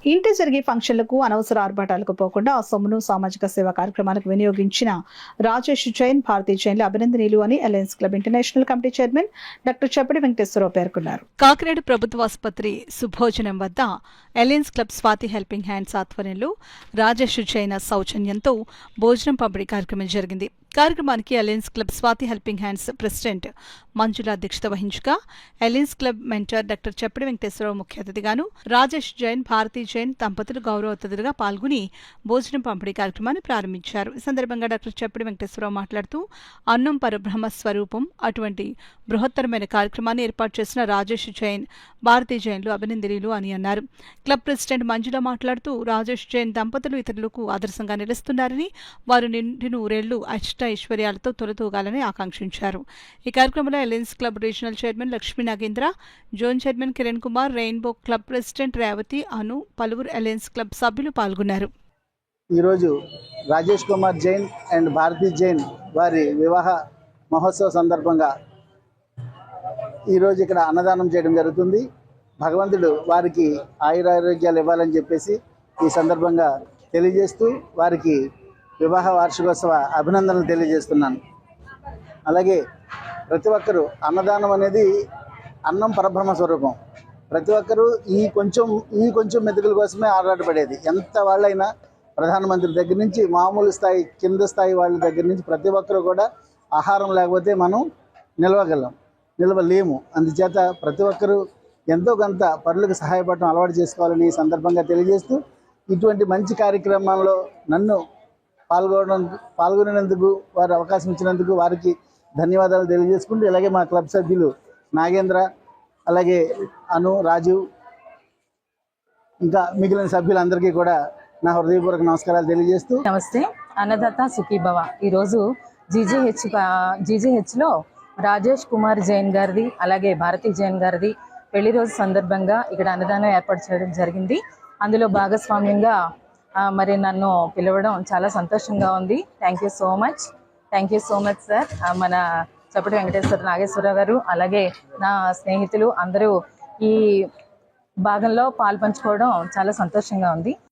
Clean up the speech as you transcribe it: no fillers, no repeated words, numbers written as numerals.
ఇంటి జరిగే ఫంక్షన్లకు అనవసర ఆర్భాటాలకు పోకుండా ఆ సొమ్మును సామాజిక సేవా కార్యక్రమాలకు వినియోగించిన రాజేష్ జైన్, భారతీ జైన్లు అభినందనీయులు అని alliance club international committee chairman doctor Chappadi Venkateswararao పేర్కొన్నారు. కాకినాడ ప్రభుత్వ ఆసుపత్రి సుభోజనం వద్ద alliance club Swathi helping hands ఆధ్వర్యంలో రాజేష్ జైన్ సౌజన్యంతో భోజనం పంపిణీ కార్యక్రమం జరిగింది. కార్యక్రమానికి alliance club Swathi helping hands president Manjula అధ్యక్షత వహించగా alliance club mentor doctor Chappadi Venkateswararao ముఖ్య అతిథిగాను, రాజేష్ జైన్, భారతీ జైన్ దంపతులు గౌరవ అతిథులుగా పాల్గొని భోజనం పంపిణీ కార్యక్రమాన్ని ప్రారంభించారు. ఈ సందర్భంగా డాక్టర్ చప్పడి వెంకటేశ్వరరావు మాట్లాడుతూ అన్నం పరబ్రహ్మ స్వరూపం, అటువంటి బృహత్తరమైన కార్యక్రమాన్ని ఏర్పాటు చేసిన రాజేష్ జైన్, భారతీ జైన్లు అభినందనీయులు అని అన్నారు. క్లబ్ ప్రెసిడెంట్ మంజుల మాట్లాడుతూ రాజేష్ జైన్ దంపతులు ఇతరులకు ఆదర్శంగా నిలుస్తున్నారని, వారు నిండి నూరేళ్లు ఐశ్వర్యాలతో తొలతూగాలని ఆకాంక్షించారు. ఈ కార్యక్రమంలో alliance club regional chairman Lakshmi Nagendra, zone chairman Kiran Kumar, rainbow club president Revathi, Anu, పలువురు అలయన్స్ క్లబ్ సభ్యులు పాల్గొన్నారు. ఈరోజు రాజేష్ కుమార్ జైన్ అండ్ భారతీ జైన్ వారి వివాహ మహోత్సవ సందర్భంగా ఈరోజు ఇక్కడ అన్నదానం చేయడం జరుగుతుంది. భగవంతుడు వారికి ఆయురారోగ్యాలు ఇవ్వాలని చెప్పేసి ఈ సందర్భంగా తెలియజేస్తూ వారికి వివాహ వార్షికోత్సవ అభినందనలు తెలియజేస్తున్నాను. అలాగే ప్రతి ఒక్కరూ అన్నదానం అనేది అన్నం పరబ్రహ్మ స్వరూపం. ప్రతి ఒక్కరూ ఈ కొంచెం మెతుకుల కోసమే ఆరాటపడేది. ఎంత వాళ్ళైనా ప్రధానమంత్రి దగ్గర నుంచి మామూలు స్థాయి కింద స్థాయి వాళ్ళ దగ్గర నుంచి ప్రతి ఒక్కరూ కూడా ఆహారం లేకపోతే మనం నిలవలేము. అందుచేత ప్రతి ఒక్కరూ ఎంతో కొంత పరులకు సహాయపడటం అలవాటు చేసుకోవాలని ఈ సందర్భంగా తెలియజేస్తూ ఇటువంటి మంచి కార్యక్రమాల్లో నన్ను పాల్గొనేందుకు వారు అవకాశం ఇచ్చినందుకు వారికి ధన్యవాదాలు తెలియజేసుకుంటూ, అలాగే మా క్లబ్ సభ్యులు నాగేంద్ర, అలాగే అను, రాజు, ఇంకా మిగిలిన సభ్యులందరికీ కూడా నా హృదయపూర్వక నమస్కారాలు తెలియజేస్తూ, నమస్తే. అన్నదాత సుఖీభవ. ఈరోజు జీజీహెచ్లో రాజేష్ కుమార్ జైన్ గారిది, అలాగే భారతీ జైన్ గారిది పెళ్లి రోజు సందర్భంగా ఇక్కడ అన్నదానం ఏర్పాటు చేయడం జరిగింది. అందులో భాగస్వామ్యంగా మరి నన్ను పిలవడం చాలా సంతోషంగా ఉంది. Thank you so much sir. మన చప్పటి వెంకటేశ్వర నాగేశ్వరరావు గారు, అలాగే నా స్నేహితులు అందరూ ఈ భాగంలో పాల్పంచుకోవడం చాలా సంతోషంగా ఉంది.